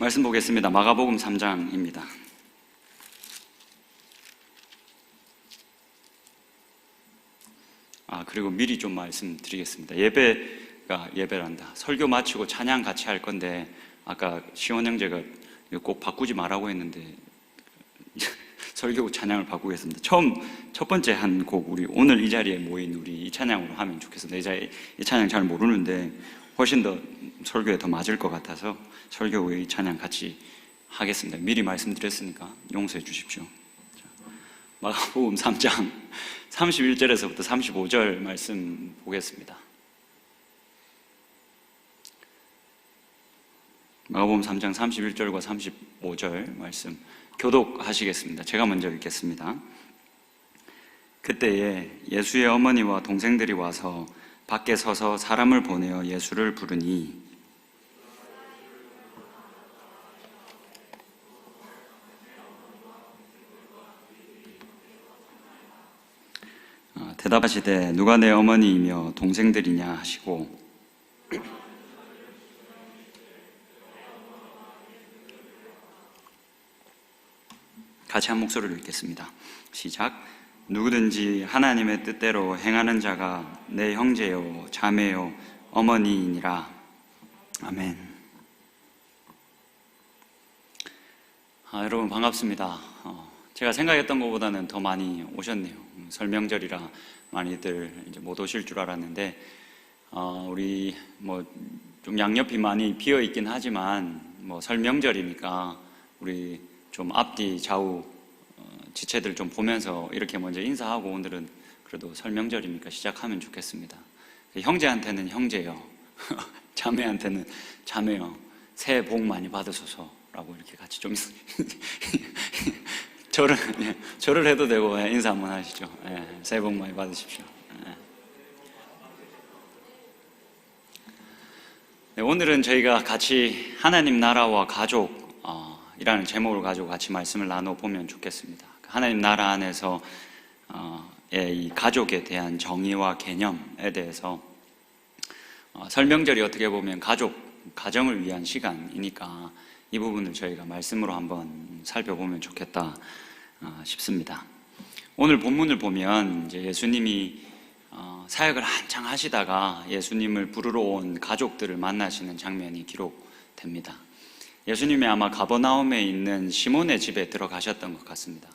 말씀 보겠습니다. 마가복음 3장입니다. 그리고 미리 좀 말씀드리겠습니다. 예배란다. 설교 마치고 찬양 같이 할 건데, 아까 시원 형제가 꼭 바꾸지 말라고 했는데, 설교 찬양을 바꾸겠습니다. 첫 번째 한 곡, 우리 오늘 이 자리에 모인 우리 이 찬양으로 하면 좋겠습니다. 이 찬양 잘 모르는데, 훨씬 더 설교에 더 맞을 것 같아서 설교 후에 이 찬양 같이 하겠습니다. 미리 말씀드렸으니까 용서해 주십시오. 마가복음 3장 31절에서부터 35절 말씀 보겠습니다. 마가복음 3장 31절과 35절 말씀 교독하시겠습니다. 제가 먼저 읽겠습니다. 그때에 예수의 어머니와 동생들이 와서 밖에 서서 사람을 보내어 예수를 부르니 대답하시되 누가 내 어머니이며 동생들이냐 하시고 같이 한 목소리로 읽겠습니다. 시작. 누구든지 하나님의 뜻대로 행하는 자가 내 형제요 자매요 어머니이니라. 아멘. 여러분 반갑습니다. 제가 생각했던 것보다는 더 많이 오셨네요. 설명절이라 많이들 이제 못 오실 줄 알았는데, 우리 좀 양옆이 많이 비어 있긴 하지만 설명절이니까 우리 좀 앞뒤 좌우 지체들 좀 보면서 이렇게 먼저 인사하고, 오늘은 그래도 설명절이니까 시작하면 좋겠습니다. 형제한테는 형제요, 자매한테는 자매요, 새해 복 많이 받으소서라고 이렇게 같이 좀 절을 해도 되고 인사 한번 하시죠. 새해 복 많이 받으십시오. 오늘은 저희가 같이 하나님 나라와 가족 이라는 제목을 가지고 같이 말씀을 나눠보면 좋겠습니다. 하나님 나라 안에서 이 가족에 대한 정의와 개념에 대해서, 설명절이 어떻게 보면 가정을 위한 시간이니까 이 부분을 저희가 말씀으로 한번 살펴보면 좋겠다 싶습니다. 오늘 본문을 보면 이제 예수님이 사역을 한창 하시다가 예수님을 부르러 온 가족들을 만나시는 장면이 기록됩니다. 예수님이 아마 가버나움에 있는 시몬의 집에 들어가셨던 것 같습니다.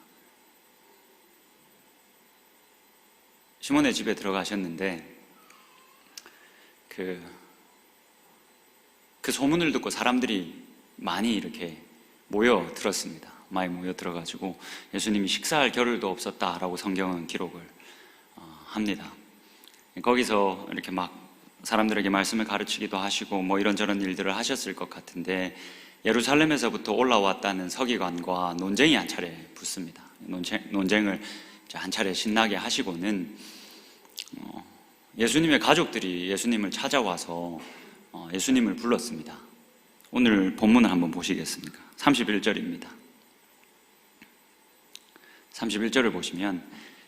시몬의 집에 들어가셨는데 그 소문을 듣고 사람들이 많이 이렇게 모여들었습니다. 많이 모여들어가지고 예수님이 식사할 겨를도 없었다라고 성경은 기록을 합니다. 거기서 이렇게 막 사람들에게 말씀을 가르치기도 하시고 이런저런 일들을 하셨을 것 같은데, 예루살렘에서부터 올라왔다는 서기관과 논쟁이 한 차례 붙습니다. 논쟁을 한 차례 신나게 하시고는 예수님의 가족들이 예수님을 찾아와서 예수님을 불렀습니다. 오늘 본문을 한번 보시겠습니까? 31절입니다. 31절을 보시면,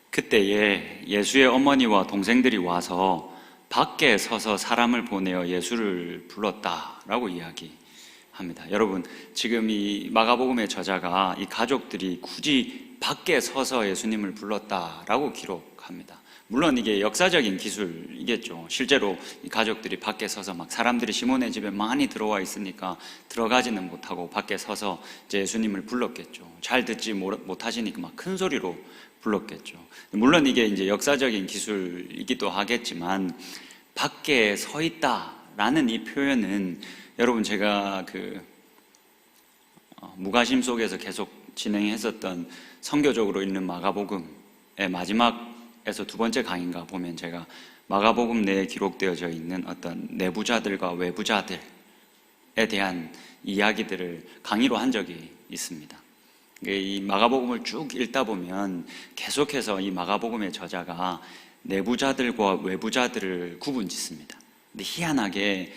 그때에 예수의 어머니와 동생들이 와서 밖에 서서 사람을 보내어 예수를 불렀다라고 이야기합니다. 여러분, 지금 이 마가복음의 저자가 이 가족들이 굳이 밖에 서서 예수님을 불렀다라고 기록합니다. 물론 이게 역사적인 기술이겠죠. 실제로 이 가족들이 밖에 서서 막 사람들이 시몬의 집에 많이 들어와 있으니까 들어가지는 못하고 밖에 서서 이제 예수님을 불렀겠죠. 잘 듣지 못하시니까 막 큰 소리로 불렀겠죠. 물론 이게 이제 역사적인 기술이기도 하겠지만, 밖에 서 있다라는 이 표현은, 여러분 제가 무가심 속에서 계속 진행했었던 선교적으로 읽는 마가복음의 마지막에서 두 번째 강의인가 보면, 제가 마가복음 내에 기록되어져 있는 어떤 내부자들과 외부자들에 대한 이야기들을 강의로 한 적이 있습니다. 이 마가복음을 쭉 읽다 보면 계속해서 이 마가복음의 저자가 내부자들과 외부자들을 구분짓습니다. 근데 희한하게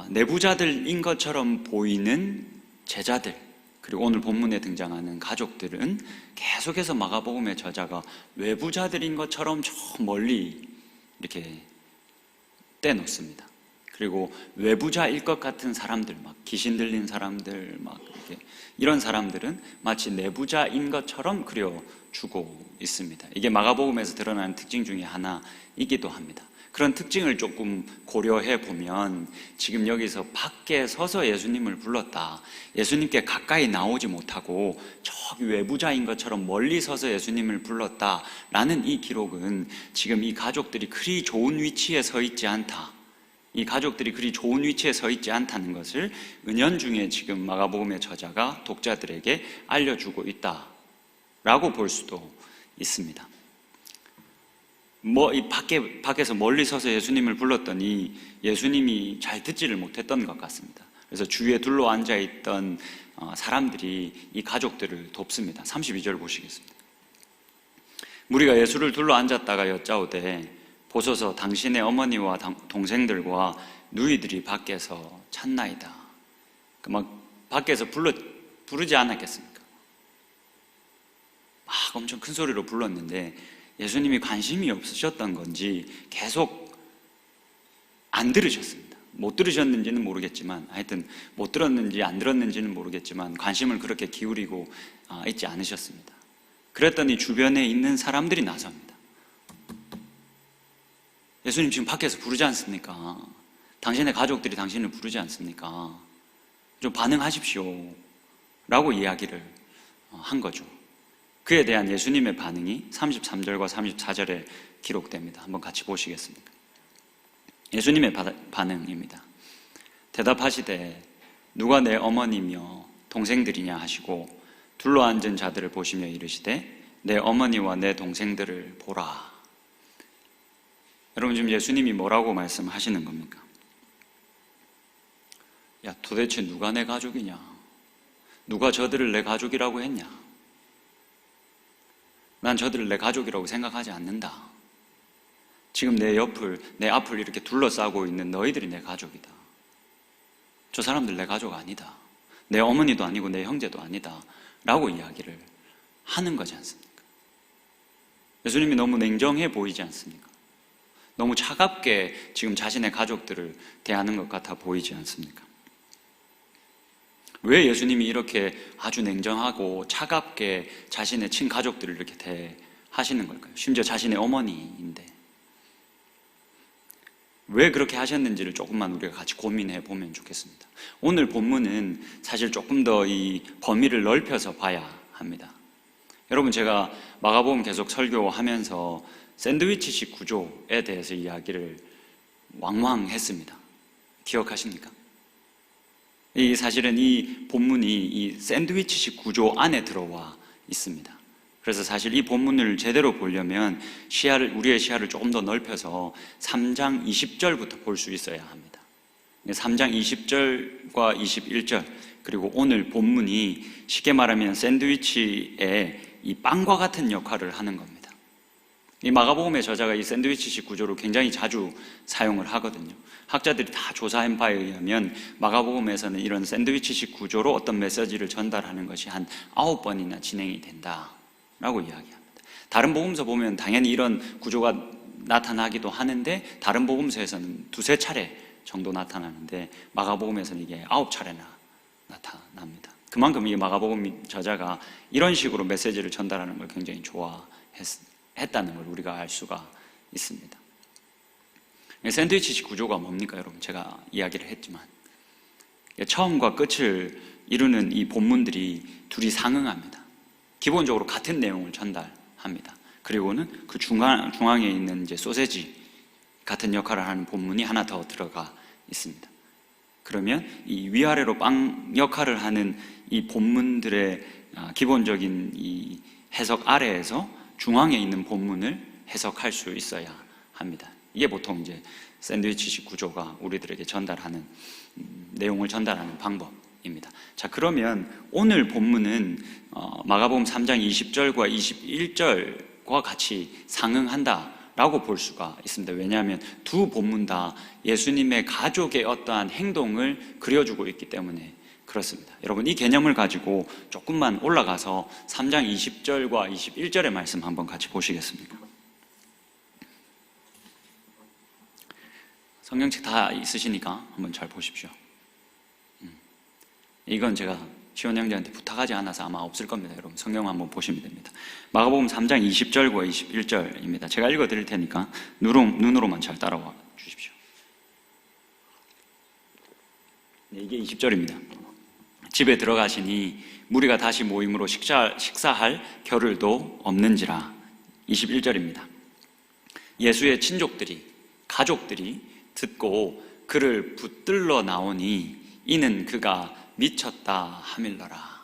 내부자들인 것처럼 보이는 제자들, 그리고 오늘 본문에 등장하는 가족들은 계속해서 마가복음의 저자가 외부자들인 것처럼 저 멀리 이렇게 떼놓습니다. 그리고 외부자일 것 같은 사람들, 막 귀신 들린 사람들, 막 이렇게 이런 사람들은 마치 내부자인 것처럼 그려주고 있습니다. 이게 마가복음에서 드러나는 특징 중에 하나이기도 합니다. 그런 특징을 조금 고려해 보면 지금 여기서 밖에 서서 예수님을 불렀다, 예수님께 가까이 나오지 못하고 저기 외부자인 것처럼 멀리 서서 예수님을 불렀다라는 이 기록은 지금 이 가족들이 그리 좋은 위치에 서 있지 않다, 이 가족들이 그리 좋은 위치에 서 있지 않다는 것을 은연중에 지금 마가복음의 저자가 독자들에게 알려주고 있다라고 볼 수도 있습니다. 이 밖에서 멀리 서서 예수님을 불렀더니 예수님이 잘 듣지를 못했던 것 같습니다. 그래서 주위에 둘러 앉아있던 사람들이 이 가족들을 돕습니다. 32절 보시겠습니다. 무리가 예수를 둘러 앉았다가 여짜오되 보소서 당신의 어머니와 동생들과 누이들이 밖에서 찾나이다. 밖에서 부르지 않았겠습니까? 막 엄청 큰 소리로 불렀는데 예수님이 관심이 없으셨던 건지 계속 안 들으셨습니다. 못 들으셨는지는 모르겠지만, 하여튼 못 들었는지 안 들었는지는 모르겠지만 관심을 그렇게 기울이고 있지 않으셨습니다. 그랬더니 주변에 있는 사람들이 나섭니다. 예수님 지금 밖에서 부르지 않습니까? 당신의 가족들이 당신을 부르지 않습니까? 좀 반응하십시오 라고 이야기를 한 거죠. 그에 대한 예수님의 반응이 33절과 34절에 기록됩니다. 한번 같이 보시겠습니까? 예수님의 반응입니다. 대답하시되 누가 내 어머니며 동생들이냐 하시고 둘러앉은 자들을 보시며 이르시되 내 어머니와 내 동생들을 보라. 여러분, 지금 예수님이 뭐라고 말씀하시는 겁니까? 야, 도대체 누가 내 가족이냐? 누가 저들을 내 가족이라고 했냐? 난 저들을 내 가족이라고 생각하지 않는다. 지금 내 앞을 이렇게 둘러싸고 있는 너희들이 내 가족이다. 저 사람들 내 가족 아니다. 내 어머니도 아니고 내 형제도 아니다. 라고 이야기를 하는 거지 않습니까? 예수님이 너무 냉정해 보이지 않습니까? 너무 차갑게 지금 자신의 가족들을 대하는 것 같아 보이지 않습니까? 왜 예수님이 이렇게 아주 냉정하고 차갑게 자신의 친가족들을 이렇게 대하시는 걸까요? 심지어 자신의 어머니인데. 왜 그렇게 하셨는지를 조금만 우리가 같이 고민해 보면 좋겠습니다. 오늘 본문은 사실 조금 더 이 범위를 넓혀서 봐야 합니다. 여러분, 제가 마가복음 계속 설교하면서 샌드위치식 구조에 대해서 이야기를 왕왕 했습니다. 기억하십니까? 사실은 이 본문이 이 샌드위치식 구조 안에 들어와 있습니다. 그래서 사실 이 본문을 제대로 보려면 우리의 시야를 조금 더 넓혀서 3장 20절부터 볼 수 있어야 합니다. 3장 20절과 21절, 그리고 오늘 본문이 쉽게 말하면 샌드위치의 이 빵과 같은 역할을 하는 겁니다. 이 마가복음의 저자가 이 샌드위치식 구조를 굉장히 자주 사용을 하거든요. 학자들이 다 조사한 바에 의하면 마가복음에서는 이런 샌드위치식 구조로 어떤 메시지를 전달하는 것이 한 9번이나 진행이 된다라고 이야기합니다. 다른 복음서 보면 당연히 이런 구조가 나타나기도 하는데 다른 복음서에서는 2-3차례 정도 나타나는데 마가복음에서는 이게 9차례나 나타납니다. 그만큼 이 마가복음 저자가 이런 식으로 메시지를 전달하는 걸 굉장히 좋아했다는 걸 우리가 알 수가 있습니다. 샌드위치식 구조가 뭡니까, 여러분? 제가 이야기를 했지만 처음과 끝을 이루는 이 본문들이 둘이 상응합니다. 기본적으로 같은 내용을 전달합니다. 그리고는 그 중앙에 있는 이제 소세지 같은 역할을 하는 본문이 하나 더 들어가 있습니다. 그러면 이 위아래로 빵 역할을 하는 이 본문들의 기본적인 이 해석 아래에서 중앙에 있는 본문을 해석할 수 있어야 합니다. 이게 보통 이제 샌드위치식 구조가 우리들에게 전달하는 내용을 전달하는 방법입니다. 자, 그러면 오늘 본문은 마가복음 3장 20절과 21절과 같이 상응한다라고 볼 수가 있습니다. 왜냐하면 두 본문 다 예수님의 가족의 어떠한 행동을 그려주고 있기 때문에 그렇습니다. 여러분, 이 개념을 가지고 조금만 올라가서 3장 20절과 21절의 말씀 한번 같이 보시겠습니까? 성경책 다 있으시니까 한번 잘 보십시오. 이건 제가 시온 형제한테 부탁하지 않아서 아마 없을 겁니다. 여러분 성경 한번 보시면 됩니다. 마가복음 3장 20절과 21절입니다. 제가 읽어드릴 테니까 눈으로만 잘 따라와 주십시오. 네, 이게 20절입니다. 집에 들어가시니 무리가 다시 모임으로 식사할 겨를도 없는지라. 21절입니다. 예수의 친족들이, 가족들이 듣고 그를 붙들러 나오니 이는 그가 미쳤다 하밀러라.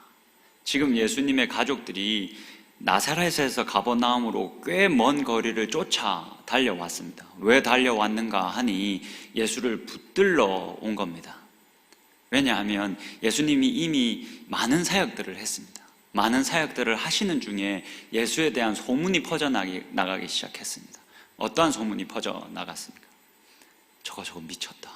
지금 예수님의 가족들이 나사렛에서 가버나움으로 꽤 먼 거리를 쫓아 달려왔습니다. 왜 달려왔는가 하니 예수를 붙들러 온 겁니다. 왜냐하면 예수님이 이미 많은 사역들을 했습니다. 많은 사역들을 하시는 중에 예수에 대한 소문이 퍼져나가기 시작했습니다. 어떠한 소문이 퍼져나갔습니까? 저거 미쳤다.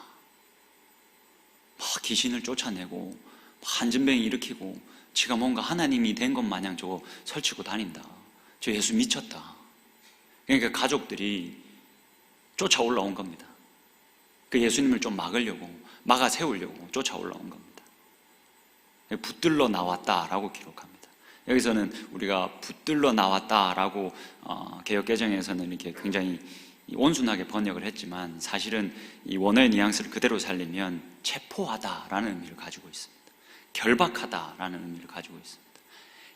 막 귀신을 쫓아내고 한진병이 일으키고 지가 뭔가 하나님이 된 것 마냥 저거 설치고 다닌다. 저 예수 미쳤다. 그러니까 가족들이 쫓아 올라온 겁니다. 그 예수님을 좀 막아 세우려고 쫓아 올라온 겁니다. 붙들러 나왔다라고 기록합니다. 여기서는 우리가 붙들러 나왔다라고 개역개정에서는 이렇게 굉장히 온순하게 번역을 했지만 사실은 이 원어의 뉘앙스를 그대로 살리면 체포하다라는 의미를 가지고 있습니다. 결박하다라는 의미를 가지고 있습니다.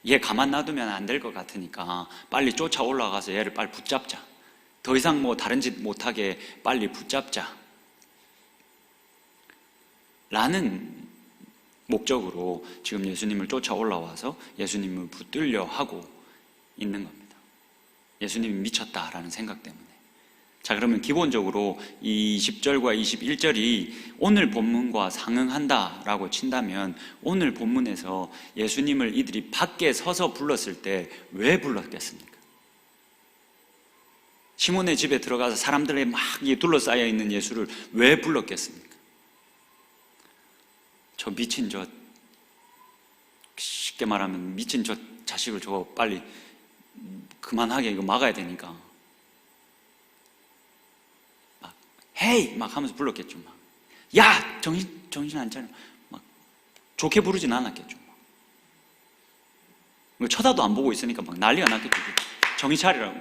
얘 가만 놔두면 안 될 것 같으니까 빨리 쫓아 올라가서 얘를 빨리 붙잡자. 더 이상 뭐 다른 짓 못하게 빨리 붙잡자. 라는 목적으로 지금 예수님을 쫓아 올라와서 예수님을 붙들려 하고 있는 겁니다. 예수님이 미쳤다라는 생각 때문에. 자, 그러면 기본적으로 이 20절과 21절이 오늘 본문과 상응한다라고 친다면 오늘 본문에서 예수님을 이들이 밖에 서서 불렀을 때 왜 불렀겠습니까? 시몬의 집에 들어가서 사람들에 막 둘러싸여 있는 예수를 왜 불렀겠습니까? 저 미친 쉽게 말하면 미친 저 자식을 저거 빨리 그만하게 이거 막아야 되니까 막 헤이 막 하면서 불렀겠죠. 막 야 정신 안 차려 막 좋게 부르진 않았겠죠. 막 쳐다도 안 보고 있으니까 막 난리가 났겠죠. 정신 차리라고,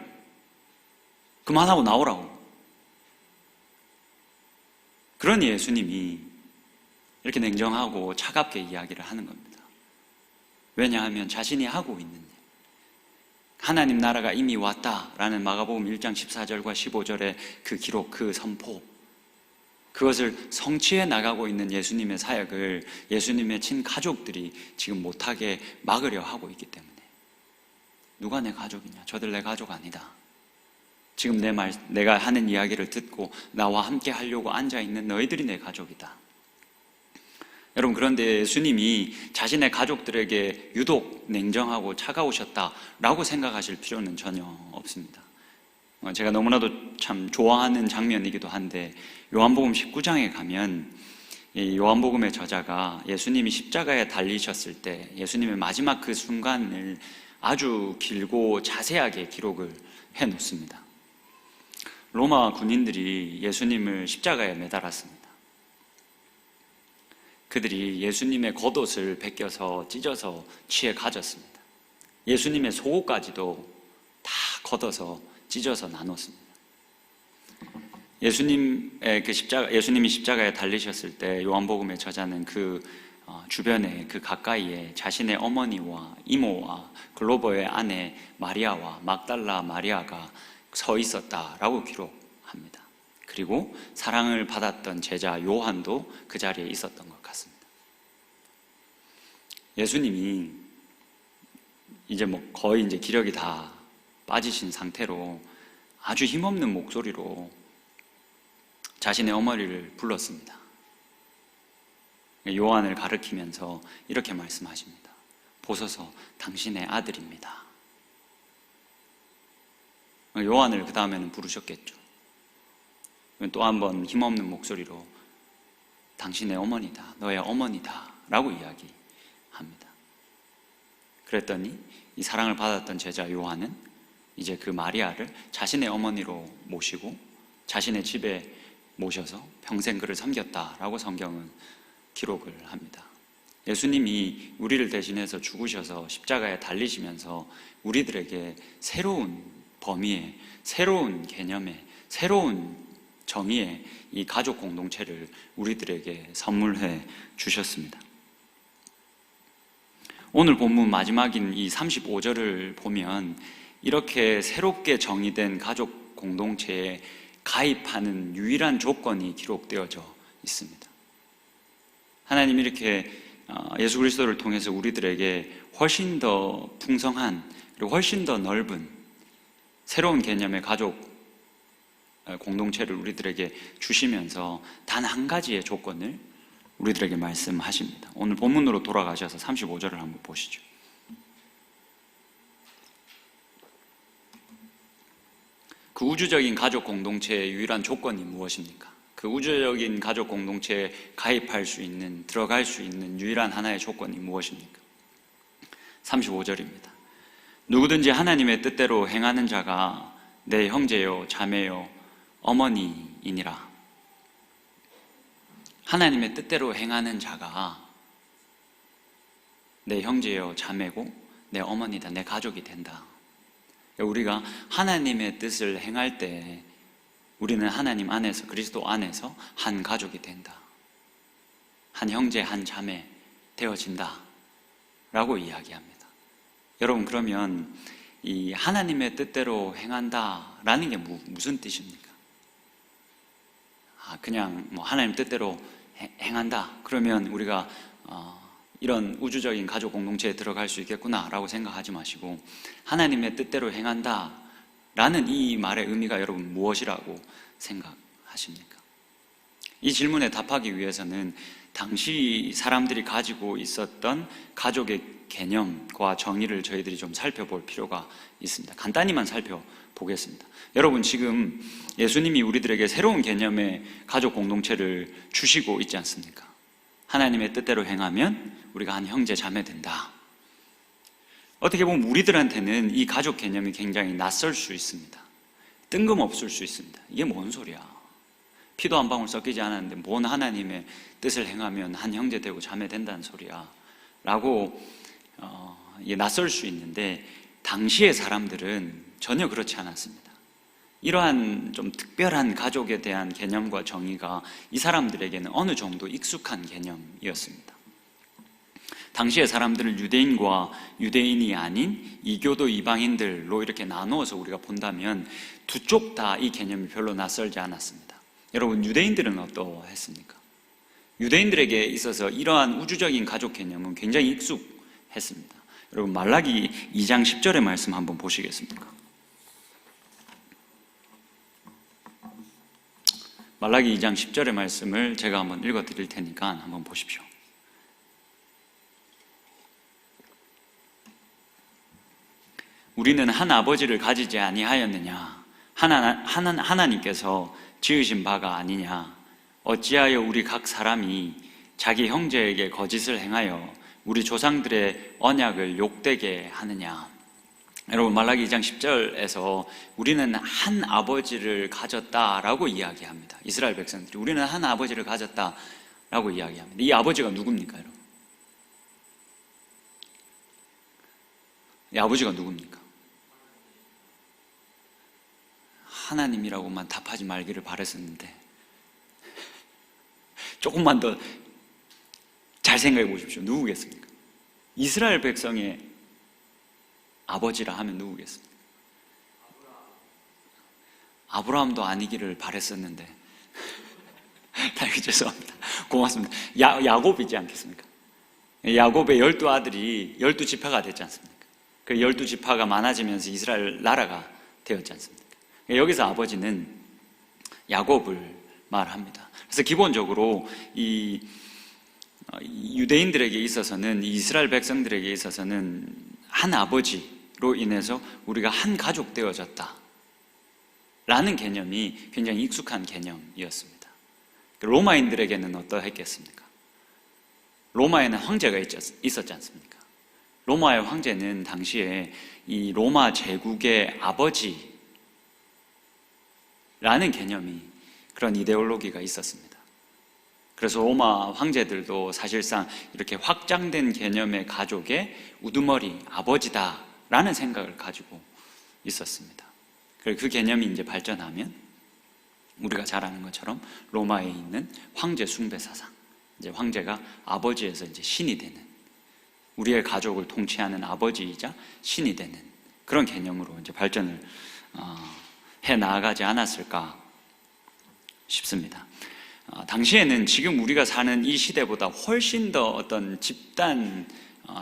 그만하고 나오라고. 그러니 예수님이 이렇게 냉정하고 차갑게 이야기를 하는 겁니다. 왜냐하면 자신이 하고 있는 일, 하나님 나라가 이미 왔다라는 마가복음 1장 14절과 15절의 그 기록, 그 선포, 그것을 성취해 나가고 있는 예수님의 사역을 예수님의 친가족들이 지금 못하게 막으려 하고 있기 때문에. 누가 내 가족이냐? 저들 내 가족 아니다. 지금 내가 하는 이야기를 듣고 나와 함께 하려고 앉아있는 너희들이 내 가족이다. 여러분, 그런데 예수님이 자신의 가족들에게 유독 냉정하고 차가우셨다라고 생각하실 필요는 전혀 없습니다. 제가 너무나도 참 좋아하는 장면이기도 한데 요한복음 19장에 가면 이 요한복음의 저자가 예수님이 십자가에 달리셨을 때 예수님의 마지막 그 순간을 아주 길고 자세하게 기록을 해놓습니다. 로마 군인들이 예수님을 십자가에 매달았습니다. 그들이 예수님의 겉옷을 벗겨서 찢어서 취해 가졌습니다. 예수님의 속옷까지도 다 걷어서 찢어서 나눴습니다. 예수님이 십자가에 달리셨을 때 요한복음의 저자는 그 주변에, 그 가까이에 자신의 어머니와 이모와 글로버의 아내 마리아와 막달라 마리아가 서 있었다라고 기록합니다. 그리고 사랑을 받았던 제자 요한도 그 자리에 있었던 것 같습니다. 예수님이 이제 거의 기력이 다 빠지신 상태로 아주 힘없는 목소리로 자신의 어머니를 불렀습니다. 요한을 가리키면서 이렇게 말씀하십니다. 보소서 당신의 아들입니다. 요한을 그 다음에는 부르셨겠죠. 또 한 번 힘없는 목소리로 당신의 어머니다, 너의 어머니다 라고 이야기합니다. 그랬더니 이 사랑을 받았던 제자 요한은 이제 그 마리아를 자신의 어머니로 모시고 자신의 집에 모셔서 평생 그를 섬겼다라고 성경은 기록을 합니다. 예수님이 우리를 대신해서 죽으셔서 십자가에 달리시면서 우리들에게 새로운 범위의, 새로운 개념의, 새로운 정의의 이 가족 공동체를 우리들에게 선물해 주셨습니다. 오늘 본문 마지막인 이 35절을 보면 이렇게 새롭게 정의된 가족 공동체에 가입하는 유일한 조건이 기록되어져 있습니다. 하나님이 이렇게 예수 그리스도를 통해서 우리들에게 훨씬 더 풍성한 그리고 훨씬 더 넓은 새로운 개념의 가족 공동체를 우리들에게 주시면서 단 한 가지의 조건을 우리들에게 말씀하십니다. 오늘 본문으로 돌아가셔서 35절을 한번 보시죠. 그 우주적인 가족 공동체의 유일한 조건이 무엇입니까? 그 우주적인 가족 공동체에 가입할 수 있는, 들어갈 수 있는 유일한 하나의 조건이 무엇입니까? 35절입니다. 누구든지 하나님의 뜻대로 행하는 자가 내 형제요, 자매요, 어머니이니라. 하나님의 뜻대로 행하는 자가 내 형제요, 자매고 내 어머니다, 내 가족이 된다. 우리가 하나님의 뜻을 행할 때 우리는 하나님 안에서, 그리스도 안에서 한 가족이 된다. 한 형제, 한 자매 되어진다 라고 이야기합니다. 여러분, 그러면 이 하나님의 뜻대로 행한다 라는 게 무슨 뜻입니까? 그냥 하나님 뜻대로 행한다 그러면 우리가 이런 우주적인 가족 공동체에 들어갈 수 있겠구나 라고 생각하지 마시고, 하나님의 뜻대로 행한다 라는 이 말의 의미가 여러분 무엇이라고 생각하십니까? 이 질문에 답하기 위해서는 당시 사람들이 가지고 있었던 가족의 개념과 정의를 저희들이 좀 살펴볼 필요가 있습니다. 간단히만 살펴보겠습니다. 여러분, 지금 예수님이 우리들에게 새로운 개념의 가족 공동체를 주시고 있지 않습니까? 하나님의 뜻대로 행하면 우리가 한 형제 자매 된다. 어떻게 보면 우리들한테는 이 가족 개념이 굉장히 낯설 수 있습니다. 뜬금없을 수 있습니다. 이게 뭔 소리야? 피도 한 방울 섞이지 않았는데 뭔 하나님의 뜻을 행하면 한 형제 되고 자매 된다는 소리야 라고 이게 낯설 수 있는데, 당시의 사람들은 전혀 그렇지 않았습니다. 이러한 좀 특별한 가족에 대한 개념과 정의가 이 사람들에게는 어느 정도 익숙한 개념이었습니다. 당시의 사람들은 유대인과 유대인이 아닌 이교도 이방인들로 이렇게 나누어서 우리가 본다면 두 쪽 다 이 개념이 별로 낯설지 않았습니다. 여러분, 유대인들은 어떠했습니까? 유대인들에게 있어서 이러한 우주적인 가족 개념은 굉장히 익숙했습니다. 여러분, 말라기 2장 10절의 말씀 한번 보시겠습니까? 말라기 2장 10절의 말씀을 제가 한번 읽어 드릴 테니까 한번 보십시오. 우리는 한 아버지를 가지지 아니하였느냐? 하나님께서 지으신 바가 아니냐? 어찌하여 우리 각 사람이 자기 형제에게 거짓을 행하여 우리 조상들의 언약을 욕되게 하느냐? 여러분, 말라기 2장 10절에서 우리는 한 아버지를 가졌다라고 이야기합니다. 이스라엘 백성들이 우리는 한 아버지를 가졌다라고 이야기합니다. 이 아버지가 누굽니까, 여러분? 이 아버지가 누굽니까? 하나님이라고만 답하지 말기를 바랬었는데 조금만 더 잘 생각해 보십시오. 누구겠습니까? 이스라엘 백성의 아버지라 하면 누구겠습니까? 아브라함도 아니기를 바랬었는데 다시 죄송합니다. 고맙습니다. 야곱이지 않겠습니까? 야곱의 12아들이 12지파가 됐지 않습니까? 그 12지파가 많아지면서 이스라엘 나라가 되었지 않습니까? 여기서 아버지는 야곱을 말합니다. 그래서 기본적으로 이 유대인들에게 있어서는, 이스라엘 백성들에게 있어서는 한 아버지로 인해서 우리가 한 가족 되어졌다 라는 개념이 굉장히 익숙한 개념이었습니다. 로마인들에게는 어떠했겠습니까? 로마에는 황제가 있었지 않습니까? 로마의 황제는 당시에 이 로마 제국의 아버지라는 개념이 그런 이데올로기가 있었습니다. 그래서 로마 황제들도 사실상 이렇게 확장된 개념의 가족의 우두머리, 아버지다라는 생각을 가지고 있었습니다. 그리고 그 개념이 이제 발전하면 우리가 잘 아는 것처럼 로마에 있는 황제 숭배 사상, 이제 황제가 아버지에서 이제 신이 되는, 우리의 가족을 통치하는 아버지이자 신이 되는 그런 개념으로 이제 발전을 해 나아가지 않았을까 싶습니다. 당시에는 지금 우리가 사는 이 시대보다 훨씬 더 어떤 집단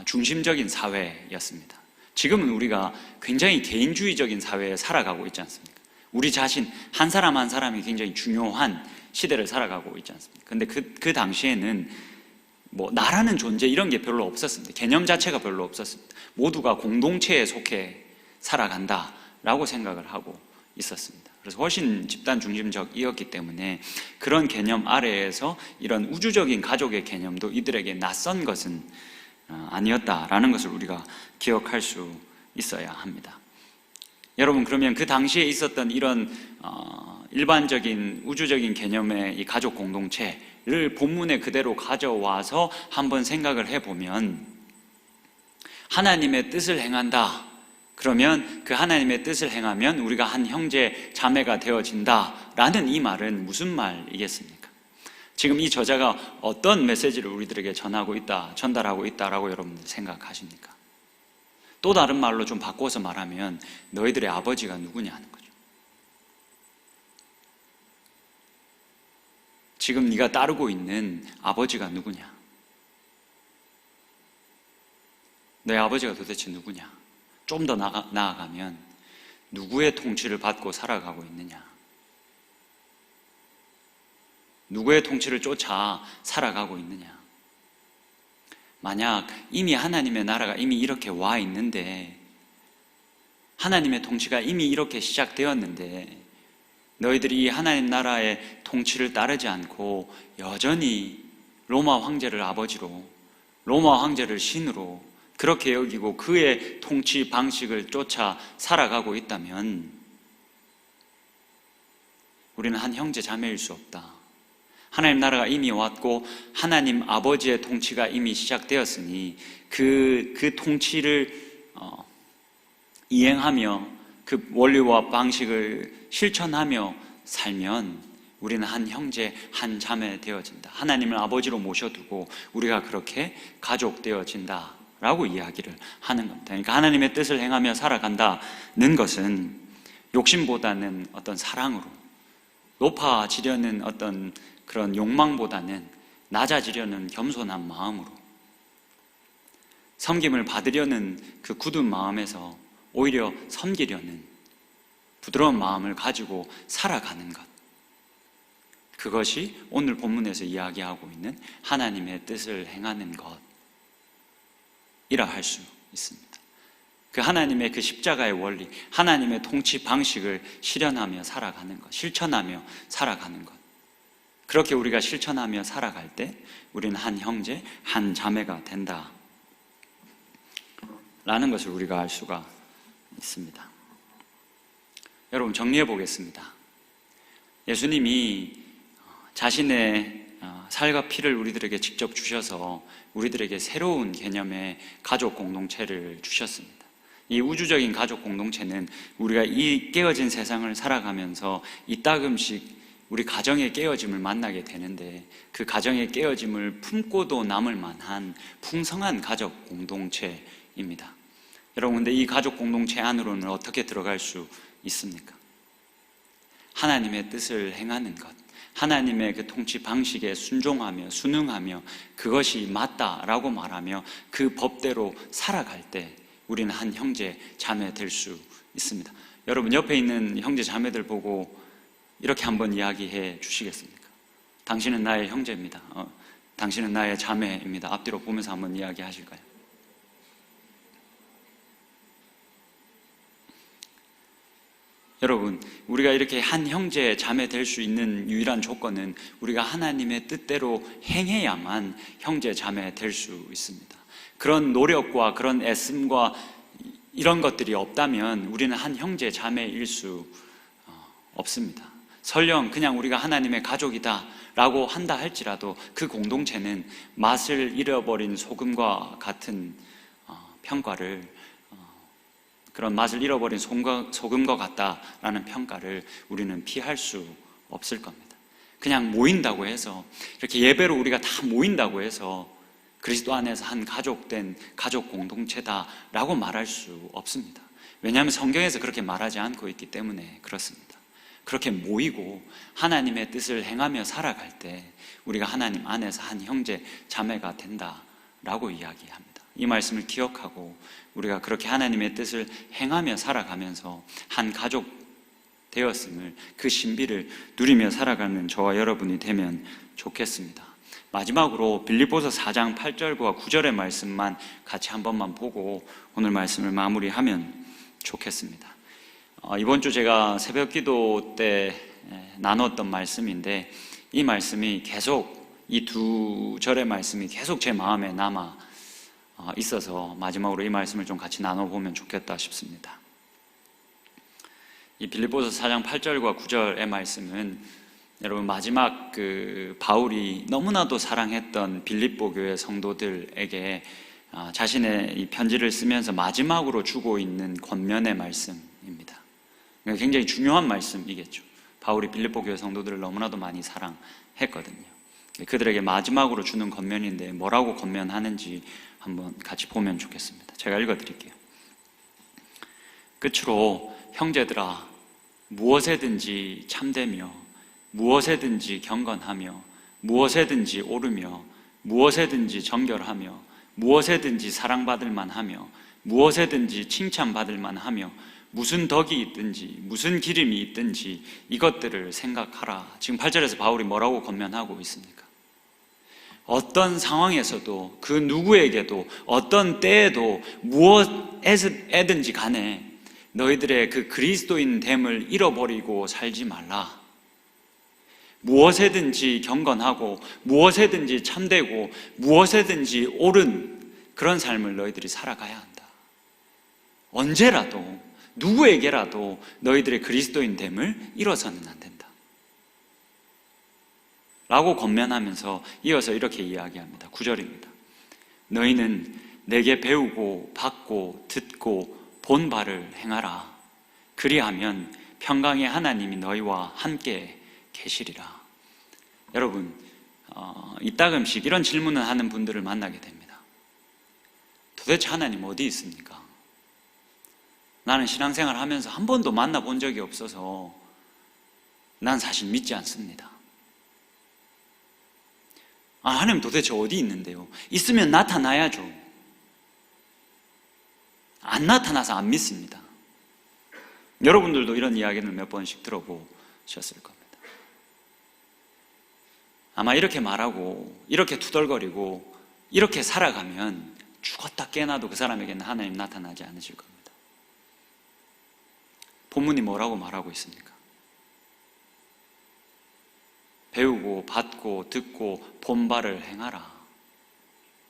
중심적인 사회였습니다. 지금은 우리가 굉장히 개인주의적인 사회에 살아가고 있지 않습니까? 우리 자신 한 사람 한 사람이 굉장히 중요한 시대를 살아가고 있지 않습니까? 근데 그 당시에는 뭐 나라는 존재 이런 게 별로 없었습니다. 개념 자체가 별로 없었습니다. 모두가 공동체에 속해 살아간다라고 생각을 하고 있었습니다. 그래서 훨씬 집단 중심적이었기 때문에 그런 개념 아래에서 이런 우주적인 가족의 개념도 이들에게 낯선 것은 아니었다라는 것을 우리가 기억할 수 있어야 합니다. 여러분, 그러면 그 당시에 있었던 이런 일반적인 우주적인 개념의 이 가족 공동체를 본문에 그대로 가져와서 한번 생각을 해보면, 하나님의 뜻을 행한다, 그러면 그 하나님의 뜻을 행하면 우리가 한 형제 자매가 되어진다라는 이 말은 무슨 말이겠습니까? 지금 이 저자가 어떤 메시지를 우리들에게 전달하고 있다라고 여러분들 생각하십니까? 또 다른 말로 좀 바꿔서 말하면 너희들의 아버지가 누구냐 하는 거죠. 지금 네가 따르고 있는 아버지가 누구냐? 너의 아버지가 도대체 누구냐? 좀 더 나아가면 누구의 통치를 받고 살아가고 있느냐? 누구의 통치를 쫓아 살아가고 있느냐? 만약 이미 하나님의 나라가 이미 이렇게 와 있는데, 하나님의 통치가 이미 이렇게 시작되었는데 너희들이 하나님 나라의 통치를 따르지 않고 여전히 로마 황제를 아버지로, 로마 황제를 신으로 그렇게 여기고 그의 통치 방식을 쫓아 살아가고 있다면 우리는 한 형제 자매일 수 없다. 하나님 나라가 이미 왔고 하나님 아버지의 통치가 이미 시작되었으니 그 통치를 이행하며 그 원리와 방식을 실천하며 살면 우리는 한 형제, 한 자매 되어진다. 하나님을 아버지로 모셔두고 우리가 그렇게 가족 되어진다 라고 이야기를 하는 겁니다. 그러니까 하나님의 뜻을 행하며 살아간다는 것은 욕심보다는 어떤 사랑으로, 높아지려는 어떤 그런 욕망보다는 낮아지려는 겸손한 마음으로, 섬김을 받으려는 그 굳은 마음에서 오히려 섬기려는 부드러운 마음을 가지고 살아가는 것, 그것이 오늘 본문에서 이야기하고 있는 하나님의 뜻을 행하는 것이라 할 수 있습니다. 그 하나님의 그 십자가의 원리, 하나님의 통치 방식을 실현하며 살아가는 것, 실천하며 살아가는 것, 그렇게 우리가 실천하며 살아갈 때 우리는 한 형제, 한 자매가 된다 라는 것을 우리가 알 수가 있습니다. 여러분, 정리해 보겠습니다. 예수님이 자신의 살과 피를 우리들에게 직접 주셔서 우리들에게 새로운 개념의 가족 공동체를 주셨습니다. 이 우주적인 가족 공동체는 우리가 이 깨어진 세상을 살아가면서 이따금씩 우리 가정의 깨어짐을 만나게 되는데, 그 가정의 깨어짐을 품고도 남을 만한 풍성한 가족 공동체입니다. 여러분, 근데 이 가족 공동체 안으로는 어떻게 들어갈 수 있습니까? 하나님의 뜻을 행하는 것, 하나님의 그 통치 방식에 순종하며 순응하며 그것이 맞다라고 말하며 그 법대로 살아갈 때 우리는 한 형제 자매 될 수 있습니다. 여러분, 옆에 있는 형제 자매들 보고 이렇게 한번 이야기해 주시겠습니까? 당신은 나의 형제입니다. 당신은 나의 자매입니다. 앞뒤로 보면서 한번 이야기하실까요? 여러분, 우리가 이렇게 한 형제 자매 될 수 있는 유일한 조건은 우리가 하나님의 뜻대로 행해야만 형제 자매 될 수 있습니다. 그런 노력과 그런 애씀과 이런 것들이 없다면 우리는 한 형제 자매일 수 없습니다. 설령 그냥 우리가 하나님의 가족이다 라고 한다 할지라도 그 공동체는 맛을 잃어버린 소금과 같은 평가를, 그런 맛을 잃어버린 소금과 같다라는 평가를 우리는 피할 수 없을 겁니다. 그냥 모인다고 해서, 이렇게 예배로 우리가 다 모인다고 해서 그리스도 안에서 한 가족된 가족 공동체다라고 말할 수 없습니다. 왜냐하면 성경에서 그렇게 말하지 않고 있기 때문에 그렇습니다. 그렇게 모이고 하나님의 뜻을 행하며 살아갈 때 우리가 하나님 안에서 한 형제 자매가 된다라고 이야기합니다. 이 말씀을 기억하고 우리가 그렇게 하나님의 뜻을 행하며 살아가면서 한 가족 되었음을, 그 신비를 누리며 살아가는 저와 여러분이 되면 좋겠습니다. 마지막으로 빌립보서 4장 8절과 9절의 말씀만 같이 한 번만 보고 오늘 말씀을 마무리하면 좋겠습니다. 이번 주 제가 새벽 기도 때 나눴던 말씀인데, 이 말씀이 계속, 이 두 절의 말씀이 계속 제 마음에 남아 있어서 마지막으로 이 말씀을 좀 같이 나눠보면 좋겠다 싶습니다. 이 빌립보서 4장 8절과 9절의 말씀은 여러분, 마지막 바울이 너무나도 사랑했던 빌립보 교회 성도들에게 자신의 이 편지를 쓰면서 마지막으로 주고 있는 권면의 말씀입니다. 굉장히 중요한 말씀이겠죠. 바울이 빌립보 교회 성도들을 너무나도 많이 사랑했거든요. 그들에게 마지막으로 주는 권면인데 뭐라고 권면하는지 한번 같이 보면 좋겠습니다. 제가 읽어드릴게요. 끝으로 형제들아, 무엇에든지 참되며 무엇에든지 경건하며 무엇에든지 옳으며 무엇에든지 정결하며 무엇에든지 사랑받을 만하며 무엇에든지 칭찬받을 만하며 무슨 덕이 있든지 무슨 기름이 있든지 이것들을 생각하라. 지금 8절에서 바울이 뭐라고 권면하고 있습니까? 어떤 상황에서도 그 누구에게도 어떤 때에도 무엇에든지 간에 너희들의 그 그리스도인됨을 잃어버리고 살지 말라. 무엇에든지 경건하고 무엇에든지 참되고 무엇에든지 옳은 그런 삶을 너희들이 살아가야 한다. 언제라도 누구에게라도 너희들의 그리스도인됨을 잃어서는 안 된다 라고 권면하면서 이어서 이렇게 이야기합니다. 9절입니다. 너희는 내게 배우고 받고 듣고 본 바를 행하라. 그리하면 평강의 하나님이 너희와 함께 계시리라. 여러분, 이따금씩 이런 질문을 하는 분들을 만나게 됩니다. 도대체 하나님 어디 있습니까? 나는 신앙생활 하면서 한 번도 만나본 적이 없어서 난 사실 믿지 않습니다. 하나님 도대체 어디 있는데요? 있으면 나타나야죠. 안 나타나서 안 믿습니다. 여러분들도 이런 이야기를 몇 번씩 들어보셨을 겁니다. 아마 이렇게 말하고 이렇게 투덜거리고 이렇게 살아가면 죽었다 깨어나도 그 사람에게는 하나님 나타나지 않으실 겁니다. 본문이 뭐라고 말하고 있습니까? 배우고 받고 듣고 본 바를 행하라.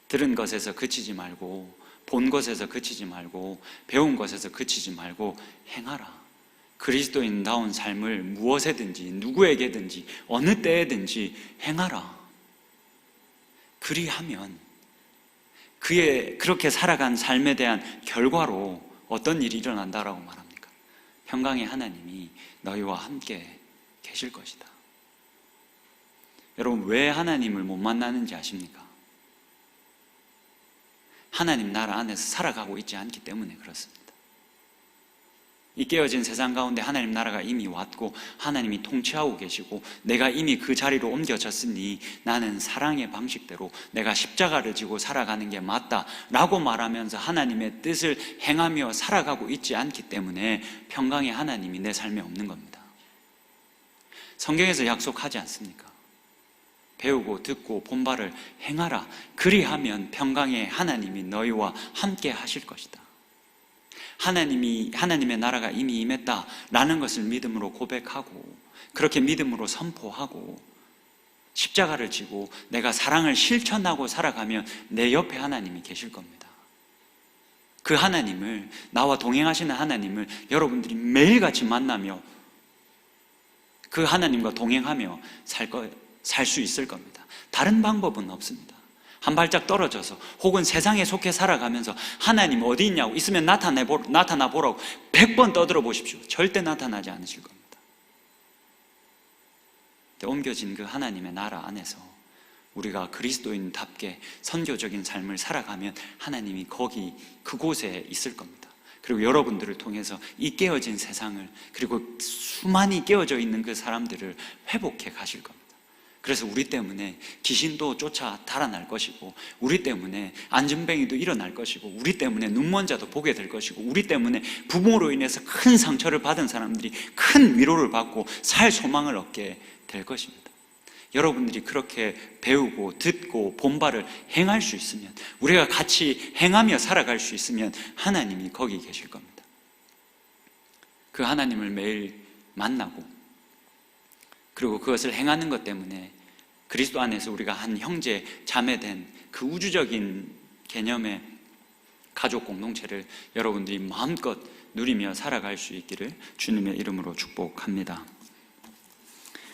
들은 것에서 그치지 말고, 본 것에서 그치지 말고, 배운 것에서 그치지 말고 행하라. 그리스도인다운 삶을 무엇에든지 누구에게든지 어느 때에든지 행하라. 그리하면 그의 그렇게 살아간 삶에 대한 결과로 어떤 일이 일어난다라고 말합니까? 평강의 하나님이 너희와 함께 계실 것이다. 여러분, 왜 하나님을 못 만나는지 아십니까? 하나님 나라 안에서 살아가고 있지 않기 때문에 그렇습니다. 이 깨어진 세상 가운데 하나님 나라가 이미 왔고 하나님이 통치하고 계시고 내가 이미 그 자리로 옮겨졌으니 나는 사랑의 방식대로 내가 십자가를 지고 살아가는 게 맞다라고 말하면서 하나님의 뜻을 행하며 살아가고 있지 않기 때문에 평강의 하나님이 내 삶에 없는 겁니다. 성경에서 약속하지 않습니까? 배우고 듣고 본 바를 행하라. 그리하면 평강의 하나님이 너희와 함께 하실 것이다. 하나님의 나라가 이미 임했다라는 것을 믿음으로 고백하고 그렇게 믿음으로 선포하고 십자가를 지고 내가 사랑을 실천하고 살아가면 내 옆에 하나님이 계실 겁니다. 그 하나님을, 나와 동행하시는 하나님을 여러분들이 매일같이 만나며 그 하나님과 동행하며 살 수 있을 겁니다. 다른 방법은 없습니다. 한 발짝 떨어져서 혹은 세상에 속해 살아가면서 하나님 어디 있냐고, 있으면 나타나 보라고 100번 떠들어 보십시오. 절대 나타나지 않으실 겁니다. 옮겨진 그 하나님의 나라 안에서 우리가 그리스도인답게 선교적인 삶을 살아가면 하나님이 그곳에 있을 겁니다. 그리고 여러분들을 통해서 이 깨어진 세상을, 그리고 수많이 깨어져 있는 그 사람들을 회복해 가실 겁니다. 그래서 우리 때문에 귀신도 쫓아 달아날 것이고, 우리 때문에 안전뱅이도 일어날 것이고, 우리 때문에 눈먼 자도 보게 될 것이고, 우리 때문에 부모로 인해서 큰 상처를 받은 사람들이 큰 위로를 받고 살 소망을 얻게 될 것입니다. 여러분들이 그렇게 배우고 듣고 본바를 행할 수 있으면, 우리가 같이 행하며 살아갈 수 있으면 하나님이 거기 계실 겁니다. 그 하나님을 매일 만나고, 그리고 그것을 행하는 것 때문에 그리스도 안에서 우리가 한 형제 자매된 그 우주적인 개념의 가족 공동체를 여러분들이 마음껏 누리며 살아갈 수 있기를 주님의 이름으로 축복합니다.